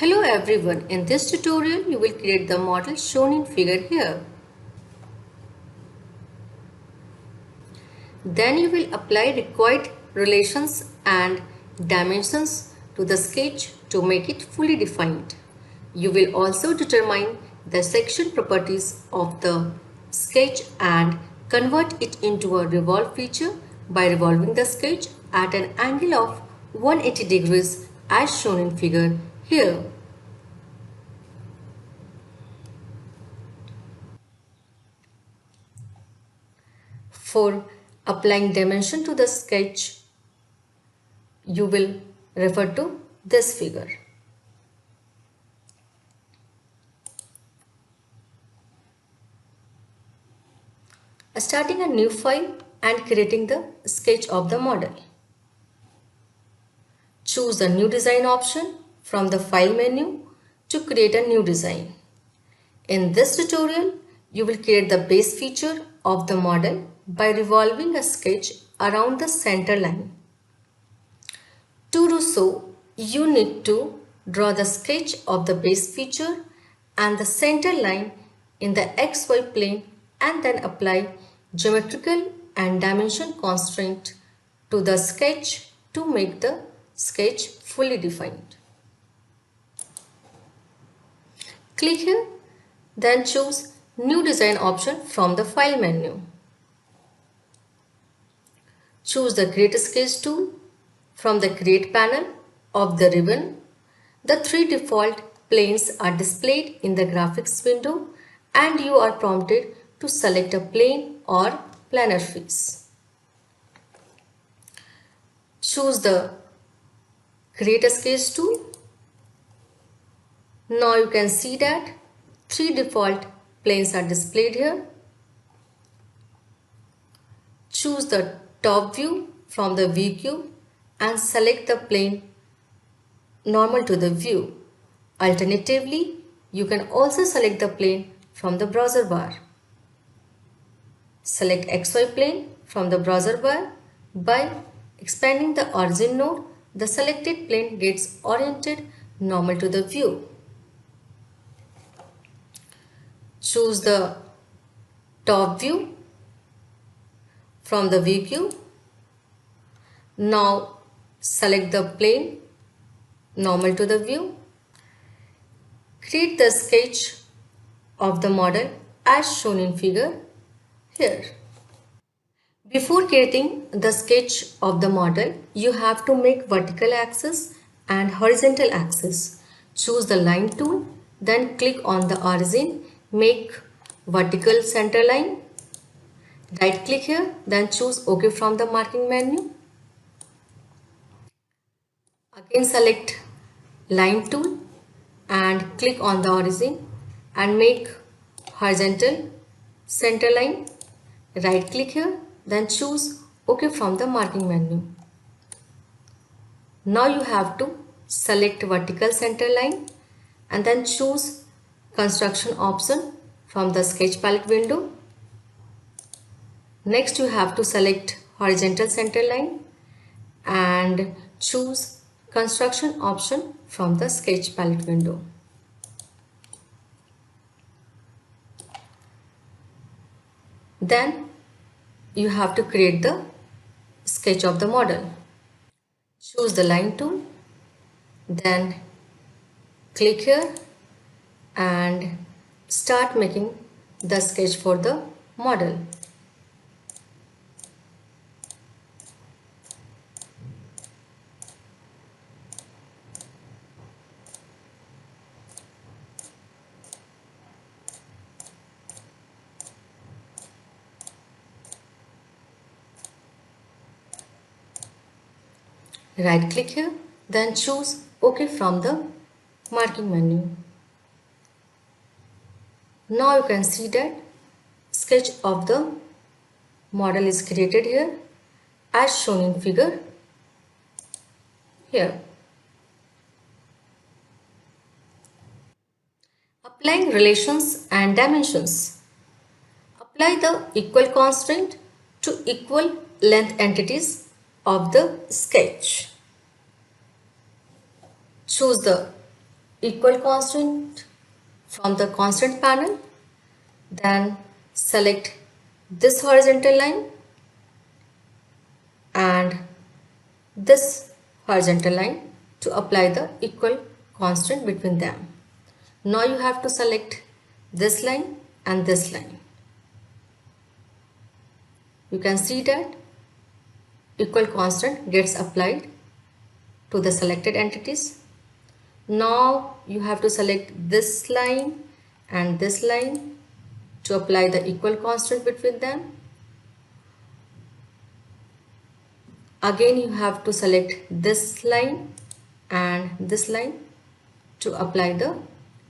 Hello everyone, in this tutorial you will create the model shown in figure here. Then you will apply required relations and dimensions to the sketch to make it fully defined. You will also determine the section properties of the sketch and convert it into a revolve feature by revolving the sketch at an angle of 180 degrees as shown in figure here. For applying dimension to the sketch, you will refer to this figure. Starting a new file and creating the sketch of the model. Choose the new design option from the file menu to create a new design. In this tutorial, you will create the base feature of the model by revolving a sketch around the center line. To do so, you need to draw the sketch of the base feature and the center line in the XY plane and then apply geometrical and dimension constraint to the sketch to make the sketch fully defined. Click here, then choose New Design option from the File menu. Choose the Create Sketch tool from the Create panel of the ribbon. The three default planes are displayed in the graphics window and you are prompted to select a plane or planar face. Choose the Create a Sketch tool. Now you can see that three default planes are displayed here. Choose the top view from the view cube and select the plane normal to the view. Alternatively, you can also select the plane from the browser bar. Select XY plane from the browser bar. By expanding the origin node, the selected plane gets oriented normal to the view. Choose the top view from the view cube. Now select the plane normal to the view. Create the sketch of the model as shown in figure here. Before creating the sketch of the model, you have to make vertical axis and horizontal axis. Choose the line tool, then click on the origin, make vertical center line. Right click here, then choose OK from the marking menu. Again select line tool and click on the origin and make horizontal center line. Right click here, then choose OK from the marking menu. Now you have to select vertical center line and then choose construction option from the sketch palette window. Next you have to select horizontal center line and choose construction option from the sketch palette window. Then you have to create the sketch of the model. Choose the line tool, then click here and start making the sketch for the model. Right click here, then choose OK from the marking menu. Now you can see that sketch of the model is created here as shown in figure here. Applying relations and dimensions. Apply the equal constraint to equal length entities of the sketch. Choose the equal constant from the constant panel, then select this horizontal line and this horizontal line to apply the equal constant between them. Now you have to select this line and this line. You can see that equal constant gets applied to the selected entities. Now you have to select this line and this line to apply the equal constant between them. Again you have to select this line and this line to apply the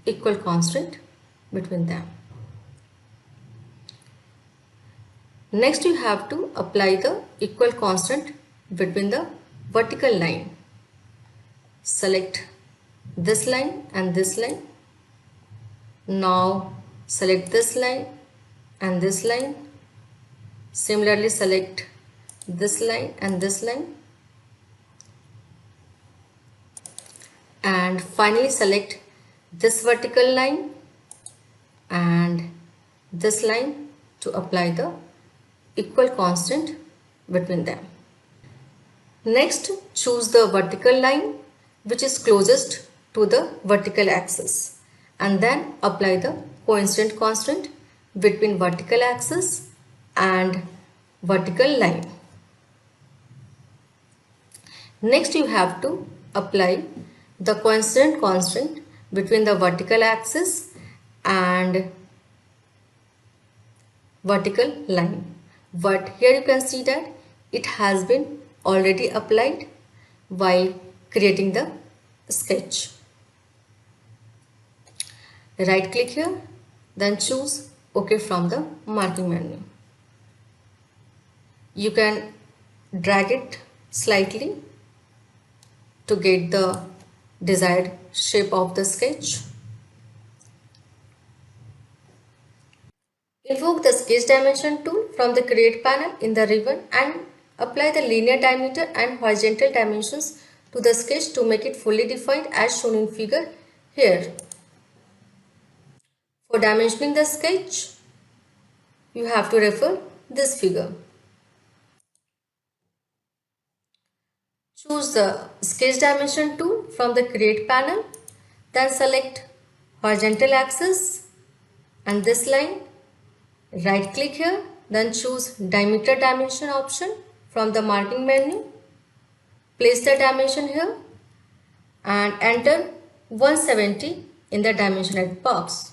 equal constant between them. Next you have to apply the equal constant between the vertical line. Select this line and this line. Now select this line and this line. Similarly select this line and this line. And finally select this vertical line and this line to apply the equal constant between them. Next, choose the vertical line which is closest to the vertical axis and then apply the coincident constant between vertical axis and vertical line. Next, you have to apply the coincident constant between the vertical axis and vertical line. But here you can see that it has been already applied while creating the sketch. Right click here, then choose OK from the marking menu. You can drag it slightly to get the desired shape of the sketch. Invoke the sketch dimension tool from the create panel in the ribbon and apply the linear diameter and horizontal dimensions to the sketch to make it fully defined as shown in figure here. For dimensioning the sketch, you have to refer this figure. Choose the sketch dimension tool from the create panel, then select horizontal axis and this line. Right click here, then choose diameter dimension option from the marking menu. Place the dimension here and enter 170 in the dimension edit box.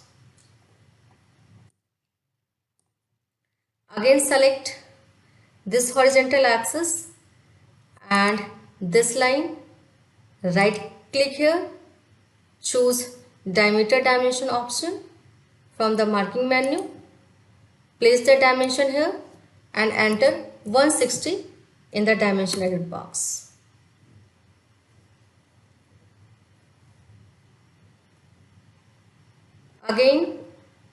Again select this horizontal axis and this line. Right click here, choose diameter dimension option from the marking menu. Place the dimension here and enter 160 in the dimension edit box. Again,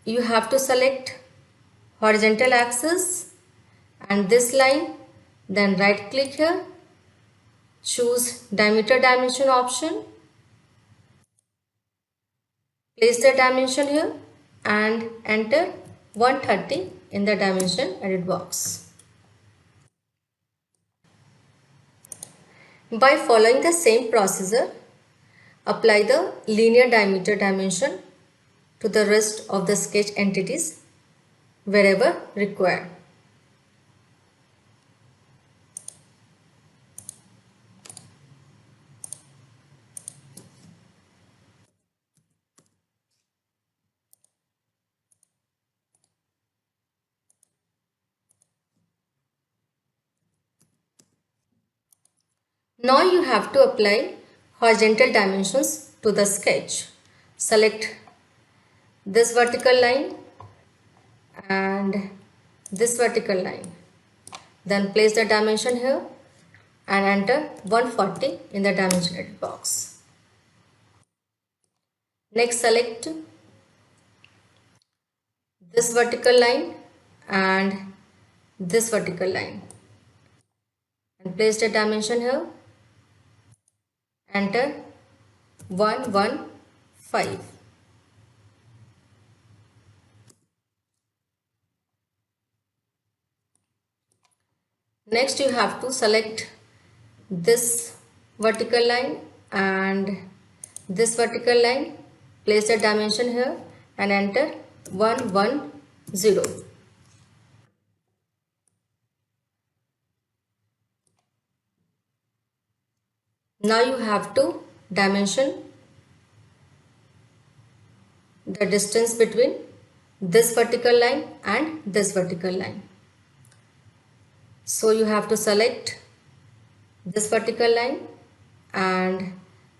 you have to select horizontal axis and this line, then right click here, choose diameter dimension option, place the dimension here and enter 130 in the dimension edit box. By following the same procedure, apply the linear diameter dimension to the rest of the sketch entities wherever required. Now you have to apply horizontal dimensions to the sketch. Select this vertical line and this vertical line. Then place the dimension here and enter 140 in the dimension edit box. Next select this vertical line and this vertical line and place the dimension here. Enter 115 5. Next you have to select this vertical line and this vertical line. Place the dimension here and enter 110. Now you have to dimension the distance between this vertical line and this vertical line. So you have to select this vertical line and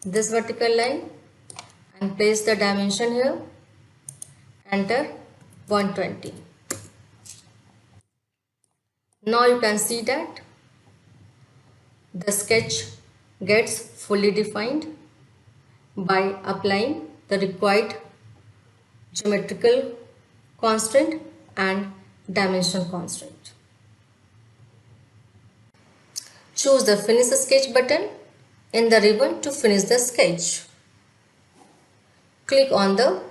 this vertical line and place the dimension here. Enter 120. Now you can see that the sketch gets fully defined by applying the required geometrical constant and dimension constant. Choose the finish sketch button in the ribbon to finish the sketch. Click on the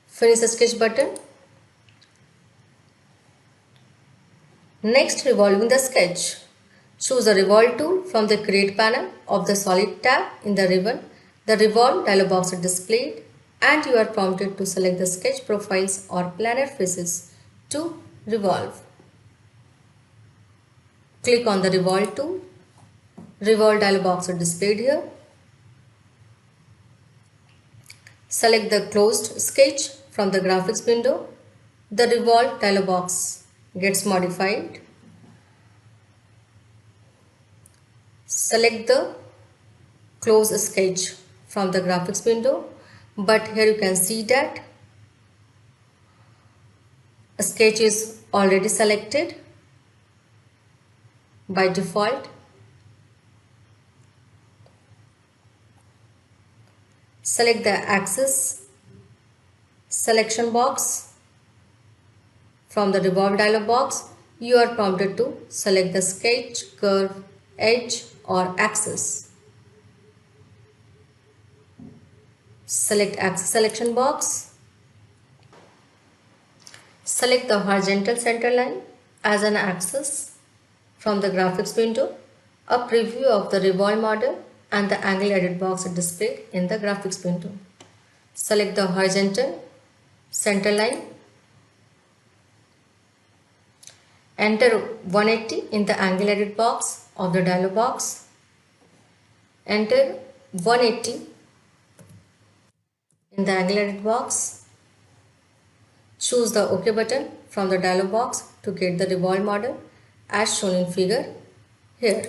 finish sketch button. Next, revolving the sketch. Choose the revolve tool from the create panel of the solid tab in the ribbon. The revolve dialog box is displayed and you are prompted to select the sketch profiles or planar faces to revolve. Click on the revolve tool. Revolve dialog box is displayed here. Select the closed sketch from the graphics window. The revolve dialog box gets modified. Select the close sketch from the graphics window, but here you can see that a sketch is already selected by default. Select the axis selection box from the revolve dialog box. You are prompted to select the sketch, curve, edge or axis. Select axis selection box. Select the horizontal center line as an axis from the graphics window. A preview of the revolve model and the angle edit box is displayed in the graphics window. Select the horizontal center line. Enter 180 in the angle edit box of the dialog box. Enter 180 in the angle edit box. Choose the OK button from the dialog box to get the revolve model as shown in figure here.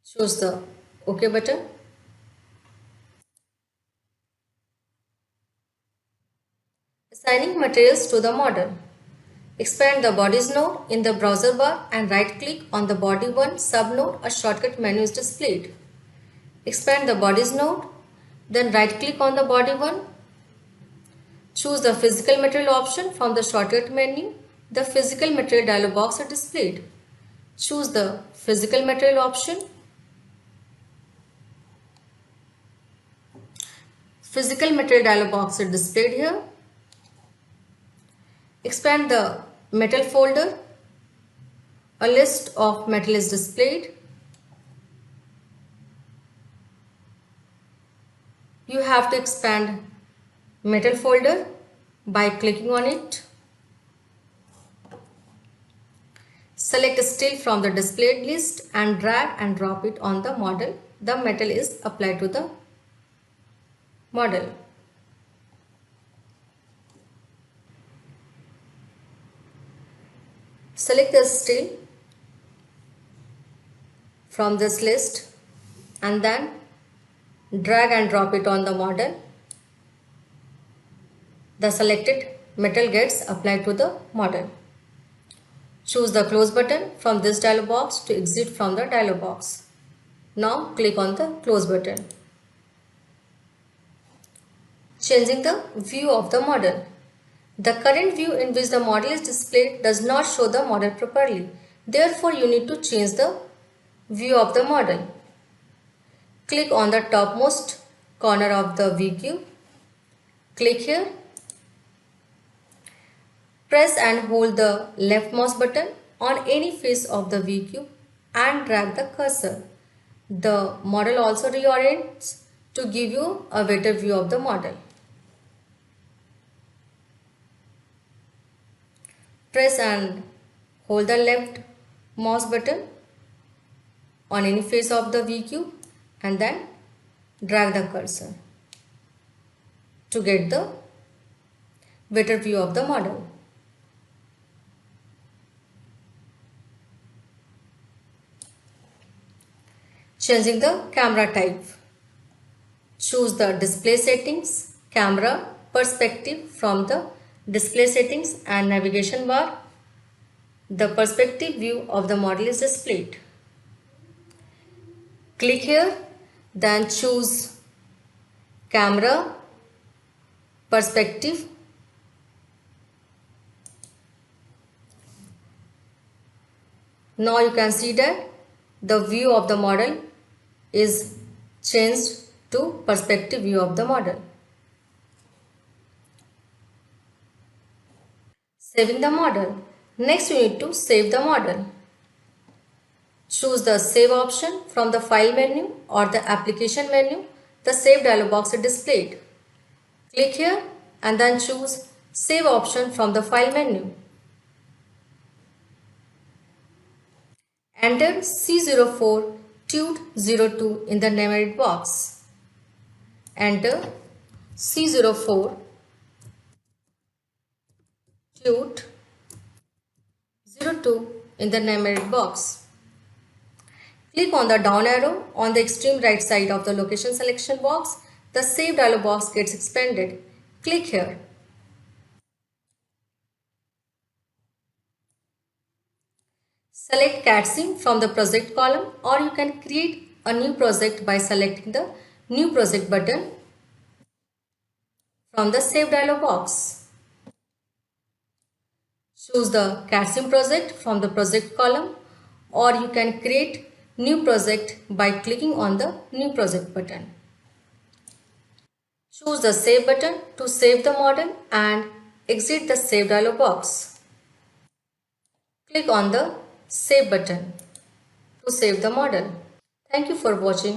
Choose the OK button. Assigning materials to the model. Expand the bodies node in the browser bar and right click on the body 1 subnode. A shortcut menu is displayed. Expand the bodies node, then right click on the body 1. Choose the physical material option from the shortcut menu. The physical material dialog box is displayed. Choose the physical material option. Physical material dialog box is displayed here. Expand the metal folder. A list of metal is displayed. You have to expand metal folder by clicking on it. Select steel from the displayed list and drag and drop it on the model. The metal is applied to the model. Select the steel from this list and then drag and drop it on the model. The selected metal gets applied to the model. Choose the close button from this dialog box to exit from the dialog box. Now click on the close button. Changing the view of the model. The current view in which the model is displayed does not show the model properly. Therefore, you need to change the view of the model. Click on the topmost corner of the view cube. Click here. Press and hold the left mouse button on any face of the view cube and drag the cursor. The model also reorients to give you a better view of the model. Press and hold the left mouse button on any face of the view cube and then drag the cursor to get the better view of the model. Changing the camera type. Choose the display settings, camera, perspective from the display settings and navigation bar. The perspective view of the model is displayed. Click here, then choose camera, perspective. Now you can see that the view of the model is changed to perspective view of the model. Saving the model. Next you need to save the model. Choose the save option from the file menu or the application menu. The save dialog box is displayed. Click here and then choose save option from the file menu. Enter C04 Tude02 in the name box. Enter C04 Tude02 in the name box. Click on the down arrow on the extreme right side of the location selection box. The save dialog box gets expanded. Click here. Select CAD scene from the project column, or you can create a new project by selecting the new project button from the save dialog box. Choose the CAD scene project from the project column, or you can create new project by clicking on the new project button. Choose the save button to save the model and exit the save dialog box. Click on the save button to save the model. Thank you for watching.